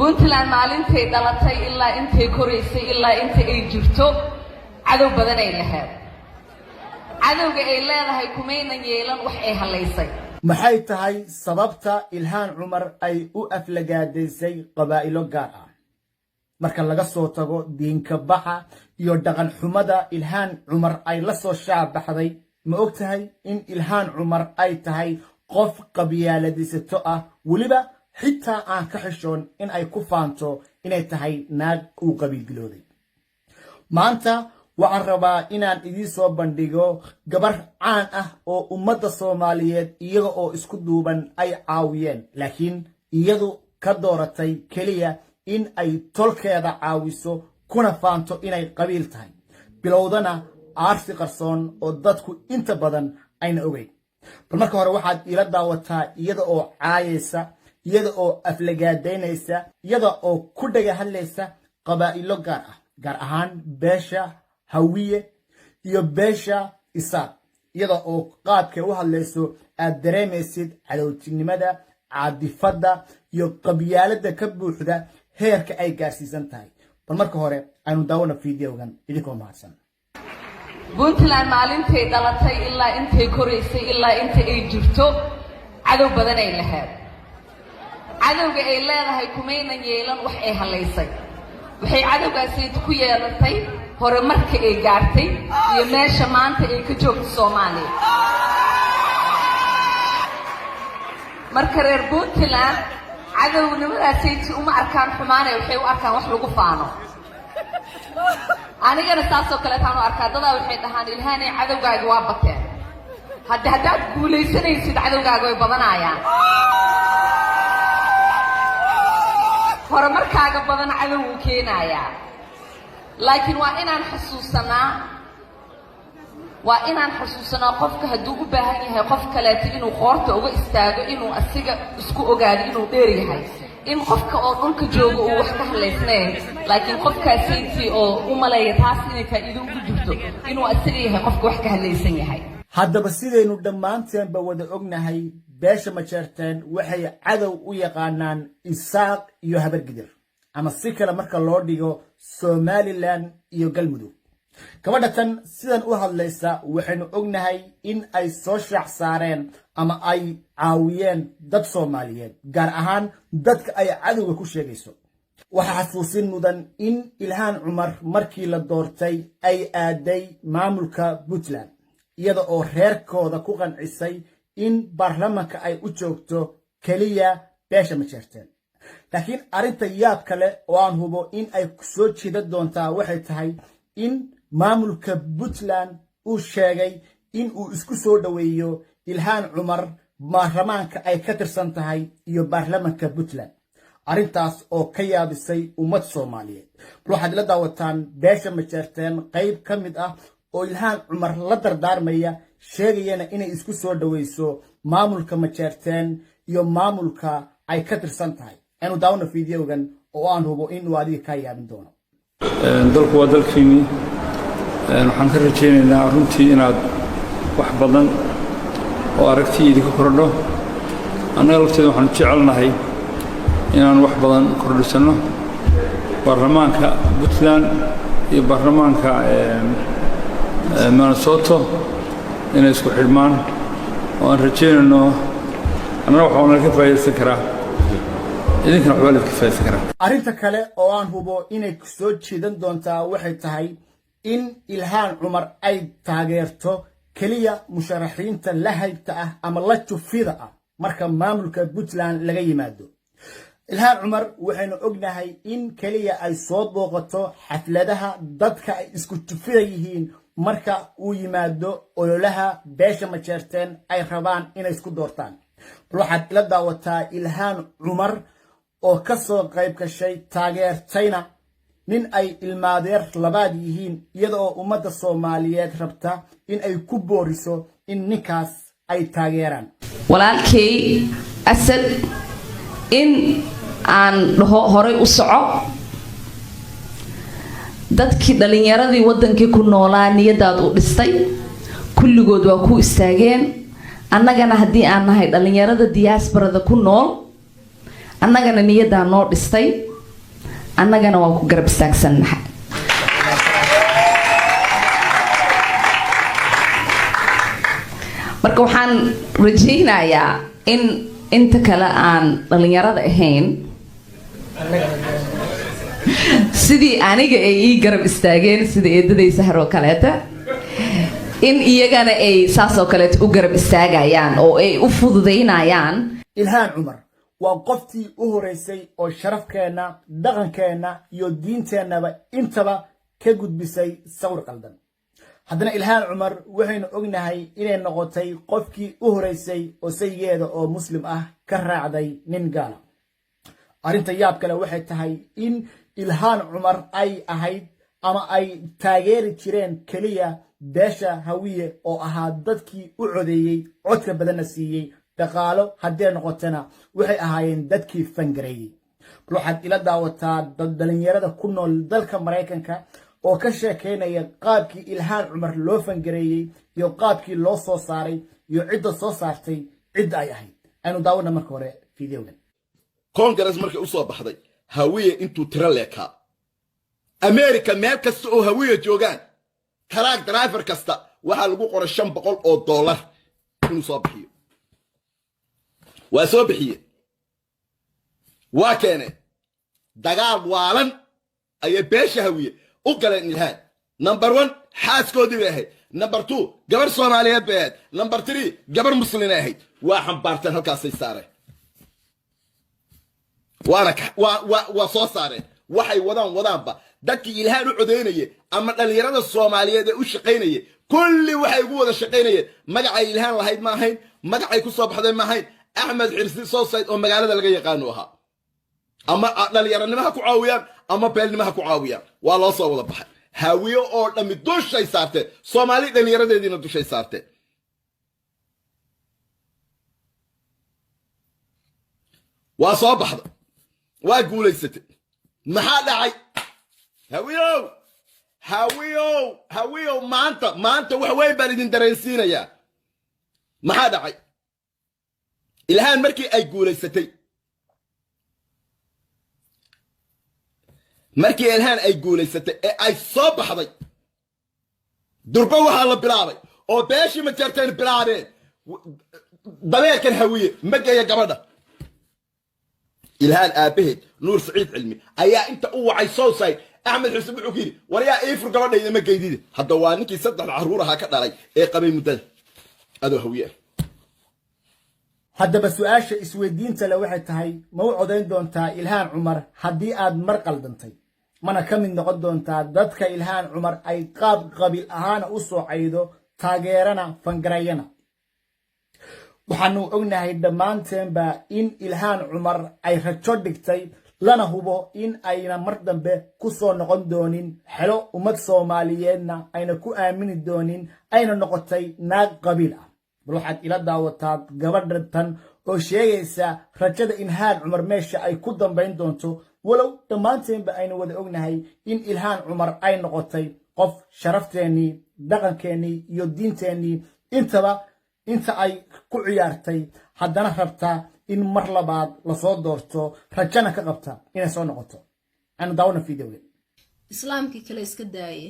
Puntland maalintay dhalatay ilaa intay koraysay ilaa inta ay jirto cadow badan ay lahayd cadowga ay leedahay kumaynan yeelan wax ay haleysay maxay tahay sababta Ilhaan Cumar ay u aflagaadaysay qabaa'ilo gaar ah marka laga soo tago diinka baxa iyo dhaqan xumada Ilhaan Cumar ay la soo shaabaxday ma ogtahay in Ilhaan Cumar ay tahay qof qabyaaladiisato ah waliba xitaa aan ka xishoon in ay ku faanto inay tahay naag uu qabiilgilooday maanta waxaan rabaa inaan idin soo bandhigo gabar caan ah oo ummadda Soomaaliyeed iyaga oo isku duuban ay caawiyeen laakiin iyadu ka dooratay kaliya in ay tolkeeda caawiso kuna faanto inay qabiil tahay bilowdana aarsi qarsoon oo dadku inta badan ayna ogeyn bal marka hore waxaad ila daawataa iyada oo caayaysa iyada oo aflagaadaynaysa iyada oo ku dhaga hadlaysa qabaa'ilo gaar ahaan beesha hawiye iyo beesha isaaq iyada oo qaabkay u hadlayso aad dareemaysid cadowtinimada caadifada iyo qabyaalada ka buuxda heerka ay gaarsiisan tahay bal marka hore aynu daawano fiidiyogan idinkoo mahadsan Puntland maalintay dhalatay ilaa intay koraysay ilaa inta ay jirto cadow badan ay lahayd cadowga ay leedahay kumaynan yeelan wax ay haleysay waxay cadowgaasi ku yeelatay hore marka ay gaartay iyo meesha maanta ay ka joogto Soomaaliya marka reer Puntland cadownimadaasi uma arkaan xumaanay waxay u arkaan wax lagu faano anigana taasoo kale taan u arkaa dad waxay dhahaan Ilhaan ay cadowgaaga waa bateen haddaad guulaysanaysid cadowgaaga way badanayaan horumarkaaga badan cadow uu keenayaa laakiin waa inaan xasuusanaa qofka hadduu u baahan yahay qof kale inuu qoorta uga istaago inuu asiga isku ogaado inuu dheer yahay in qofka oo dhulka jooga uu wax ka haleysnayn laakiin qofkaasi oo u maleeya taas inay faa'iido ugu jirto inuu asiga yahay qofka wax ka haleysan yahay haddaba sidaynu dhammaanteenba wada ognahay beesha Majeerteen waxay cadow u yaqaanaan isaaq iyo habargidir ama si kale marka loo dhigo Somaliland iyo Galmudug gabadha tan sidan u hadlaysa waxaynu ognahay in ay soo shaac saareen ama ay caawiyeen dad Soomaaliyeed gaar ahaan dadka ay cadowga ku sheegayso waxa xasuusin mudan in Ilhaan Cumar markii la doortay ay aaday maamulka Puntland iyada oo reerkooda ku qancisay in baarlamaanka ay u joogto kaliya beesha Majeerteen laakiin arinta yaab kale oo aan hubo in ay soo jeeda doontaa waxay tahay in maamulka Puntland uu sheegay in uu isku soo dhaweeyo Ilhaan Cumar baarlamaanka ay ka tirsan tahay iyo baarlamaanka Puntland arintaas oo ka yaabisay ummad Soomaaliyeed waxaad la daawataan beesha Majeerteen qayb ka mid ah oo Ilhaan Cumar la dardaarmaya sheegayana inay isku soo dhaweyso maamulka Majeerteen iyo maamulka ay ka tirsan tahay aanu daawno fiidiyogan oo aan hubo in uu adiga ka yaabin doono dalku waa dalkiini waxaan ka rajaynaynaa runtii inaad wax badan oo aragtiyada ka kordho annaga lafteeda waxaan jecelnahay inaan wax badan kordhisano baarlamaanka Puntland iyo baarlamaanka Minnesota inay isku xidhmaan oo aan rajaynayno annaga waxaan ka faa'iideysan karaa idinkana waxba ka faa'iideysan karaa arinta kale oo aan hubo inay soo jeedan doontaa waxay tahay in Ilhaan Cumar ay taageerto kaliya musharaxiinta la haybta ah ama la jufida ah marka maamulka Puntland laga yimaado Ilhaan Cumar waxaynu ognahay in kaliya ay soo booqato xafladaha dadka ay isku jufida yihiin marka uu yimaado ololaha beesha Majeerteen ay rabaan inay isku doortaan waxaad ila daawataa Ilhaan Cumar oo ka soo qayb gashay taageertayna nin ay ilmaadeer labaad yihiin iyada oo ummadda Soomaaliyeed rabta in ay ku booriso in ninkaas ay taageeraan walaalkay asad in aan horay u soco dadkii dhalinyaradii wadankii ku noolaa niyadaad u dhistay kulligood waa ku istaageen annagana haddii aan nahay dhalinyarada diasporada ku nool annagana niyadaa noo dhistay annagana waan ku garab istaagsannahay. marka waxaan rajaynayaa in inta kale aan dhalinyarada ahayn sidii aniga ay ii garab istaageen sida eedaday Sahar oo kaleeta in iyagana ay saasoo kaleeta u garab istaagayaan oo ay u fududaynayaan. Ilhaan Cumar waa qoftii u horeysay oo sharafkeena, dhaqankeena iyo diinteennaba intaba ka gudbisay sawir qaldan. haddana Ilhaan Cumar waxaynu ognahay inay noqotay qofkii u horeysay oo saygeeda oo muslim ah ka raacday nin gaala. arrinta yaab kale waxay tahay in Ilhaan Cumar ay ahayd ama ay taageeri jireen kaliya beesha Hawiye oo ahaa dadkii u codeeyay codka badanna siiyay dhaqaalo haddii noqotana waxay ahaayeen dadkii fangareeyay. waxaad ila daawataa dhalinyarada ku nool dalka Mareykanka oo ka sheekeynaya qaabkii Ilhaan Cumar loo fangareeyay iyo qaabkii loo soo saaray iyo cidda soo saartay cidda ay ahayd. aynu daawana marka hore fiidiyogan. Congress markay u soo baxday Hawiye intuu tiro leekaa America meel kasta oo Hawiye joogaan taraag driver kasta waxa lagu qoray $500 inuu soo bixiyo. waa soo bixiye waa keenay dagaal waalan ay beesha Hawiye u galeen Ilhaan. number 1 xaaskoodii bay ahayd. number 2 gabar Soomaaliyeed bay ahayd. number 3 gabar Muslim ahayd. waa xambaarteen halkaasay saareen. waa soo saareen waxay wadaanba dadkii Ilhaan u codeynayay ama dhalinyarada Soomaaliyeed ee u shaqeynayay kulli waxay ugu wada shaqeynayeen magacay Ilhaan lahayd ma ahayn, magacay ku soo baxday ma ahayn. Axmed Xirsi Soosayd oo magaalada laga yaqaan ahaa ama dhalinyaranimaha ku caawiyaan ama beelnimaha ku caawiyaan waa loo soo wada baxay. Hawiye oo dhami dushay saartay, Soomaali dhalinyaradeediina dushay saartay. waa soo baxda waa guulaysatay. maxaa dhacay? Hawiyow maanta wax weyn baan idin dareensiinayaa. maxaa dhacay? Ilhaan markii ay guulaysatay ee ay soo baxday durba waxaa la bilaabay oo beeshii ma jarteen bilaabeen dabeerkan Hawiye ma geeya gabadha. Ilhaan aabaheed Nuur Saciid Cilmi ayaa inta u wacay Soosayd Axmed Xuseen wuxuu yiri wariyaa iifur gabadhayda ma geydide. hadda waa ninkii 3 caruur aha ka dhalay ee qabay muddada adoo Hawiye. haddaba su'aasha isweydiinta le waxay tahay ma u codayn doontaa Ilhaan Cumar haddii aad mar qaldantay, mana ka mid noqon doontaa dadka Ilhaan Cumar ay qaab qabiil ahaan u soo caydo taageerana fangarayana. waxaanu ognahay dhammaanteenba in Ilhaan Cumar ay rajo dhigtay lana hubo in ayna mar dambe ku soo noqon doonin xelo ummad Soomaaliyeedna ayna ku aamini doonin ayna noqotay naag qabiil ah. waxaad ila daawataa gabadhan oo sheegaysa rajada Ilhaan Cumar meesha ay ku dambayn doonto, walow dhammaanteenba aynu wada ognahay in Ilhaan Cumar ay noqotay qof sharafteenii, dhaqankeennii iyo diinteenii inta ay ku ciyaartay, haddana rabtaa in mar labaad lasoo doorto, rajana ka qabta inay soo noqoto. aynu daawana fiidiyowga. islaamkii kale iska daaye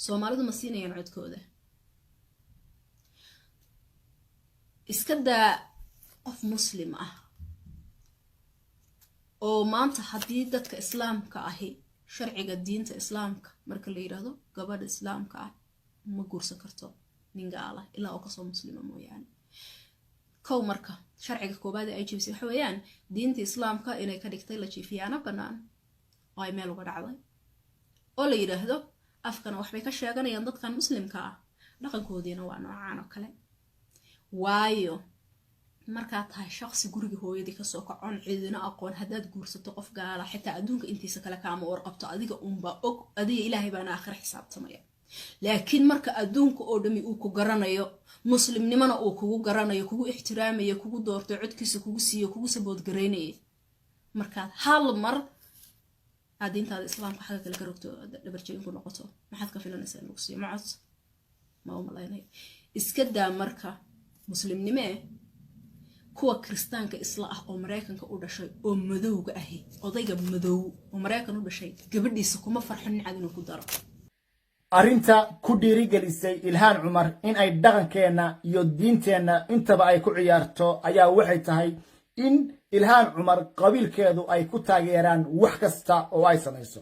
Soomaalidu ma siinayaan codkooda. iska daa qof muslim ah oo maanta haddii dadka islaamka ahi sharciga diinta islaamka marka la yiraahdo gabadha islaamka ah ma guursan karto nin gaala ilaa oo kasoo muslima mooyaane. kow marka sharciga koobaad ay jibisay waxa weeyaan diinta islaamka inay ka dhigtay la jiifiyaana bannaan oo ay meel uga dhacday oo la yiraahdo afkana waxbay ka sheeganayaan dadkan muslimka ah, dhaqankoodiina waa noocaan oo kale. waayo markaa tahay shaqsi guriga hooyadii kasoo kacon cidina aqoon haddaad guursato qof gaala xitaa adduunka intiisa kale kaama warqabto, adiga unba og, adiga ilaahay baana aakhira xisaabtamaya. laakiin marka adduunka oo dhami uu ku garanayo, muslimnimana uu kugu garanayo, kugu ixtiraamayo, kugu doorto, codkiisa kugu siiyo, kugu saboodgaraynaya, markaad hal mar aad diintaada islaamka xagga kale ka rogto dhabarjebin ku noqoto, maxaad ka filanaysaa in lagu siiyo macod? ma u malaynaya. iska daa marka muslimnimee kuwa kristaanka isla ah oo mareykanka u dhashay oo madowga ahi odayga madow oo mareykan u dhashay gabadhiisa kuma farxin cad inuu ku daro arrinta ku dhiirigelisay Ilhaan Cumar in ay dhaqankeena iyo diinteena intaba ay ku ciyaarto ayaa waxay tahay in Ilhaan Cumar qabiilkeedu ay ku taageeraan wax kasta oo ay samayso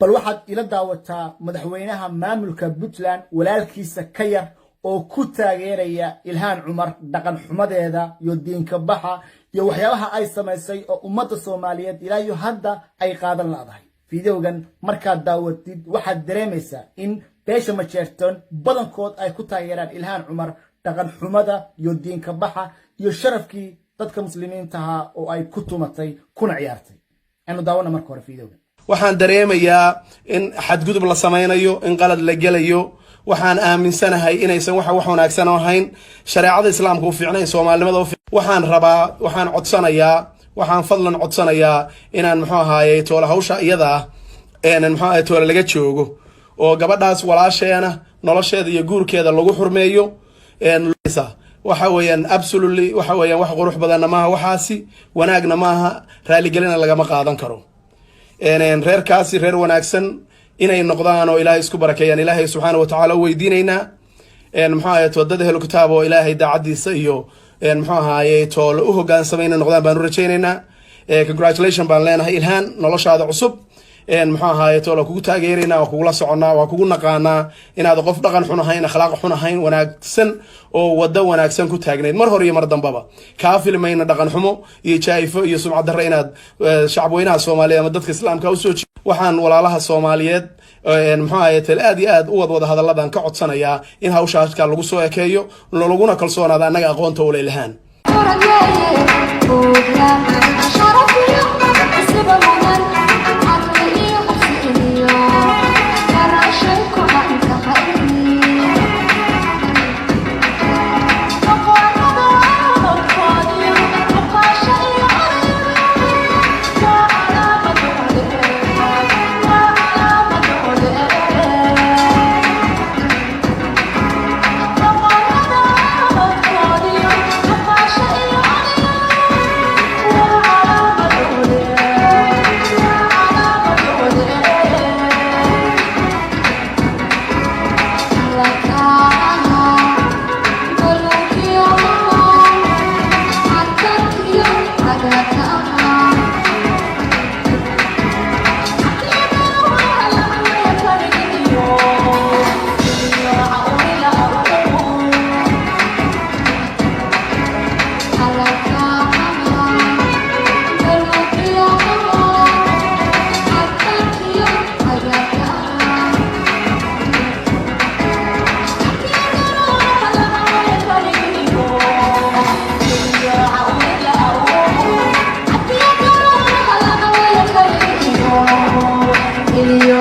bal waxaad ila daawataa madaxweynaha maamulka Puntland walaalkiisa ka yar oo ku taageeraya Ilhaan Cumar dhaqan xumadeeda iyo diinka baxa iyo waxyaabaha ay samaysay oo ummadda Soomaaliyeed ilaa iyo hadda ay qaadan laadahay fiidiyowgan markaad daawatid waxaad dareemaysaa in beesha Majeerteen badankood ay ku taageeraan Ilhaan Cumar dhaqan xumada iyo diinka baxa iyo sharafkii dadka muslimiinta ah oo ay ku tumatay kuna ciyaartay anu daawana marka hore fiidiyowgan waxaan dareemayaa in xadgudub la samaynayo in qalad la gelayo waxaan aaminsanahay inaysan wax wanaagsan ahayn shariicada islaamka u fiicnay Soomaalinimada waxaan fadlan codsanayaa inaan muxuu ahaaye toola hawsha iyada muxuu ahaaye toola laga joogo oo gabadhaas walaasheena nolosheeda iyo guurkeeda lagu xurmeeyo waxa weeyaan absolutely waxa weeyaan wax qurux badan ma aha waxaasi wanaagna ma aha raali gelina lagama qaadan karo reerkaasi reer wanaagsan inay noqdaan oo Ilaahay isku barakeeyaan Ilaahay subhanahu wa ta'ala weydiinayna muxuu ahaaye wadada helo kitaab oo Ilaahay daacadiisa iyo muxuu ahaaye toolo u hoggaansamayna noqdaan baan u rajaynaynaa congratulations baan leenahay Ilhaan noloshaada cusub muxuu ahaaye toolo kugu taageerayna oo kugu la soconaa waa kugu naqaanaa inaad qof dhaqan xun ahayn akhlaaq xun ahayn wanaagsan oo wada wanaagsan ku taagneed mar hore iyo mar dambaba ka filmayna dhaqan xumo iyo jaayfo iyo sumcad darro inaad shacabweynaha Soomaaliyeed ama dadka islaamka u soo waxaan walaalaha Soomaaliyeed muxuu ahaaye aad iyo aad u wada hadalladan ka codsanayaa in hawshaas ka lagu soo ekeeyo laguna kalsoonaada anaga aqoonta u leeyahay Ilio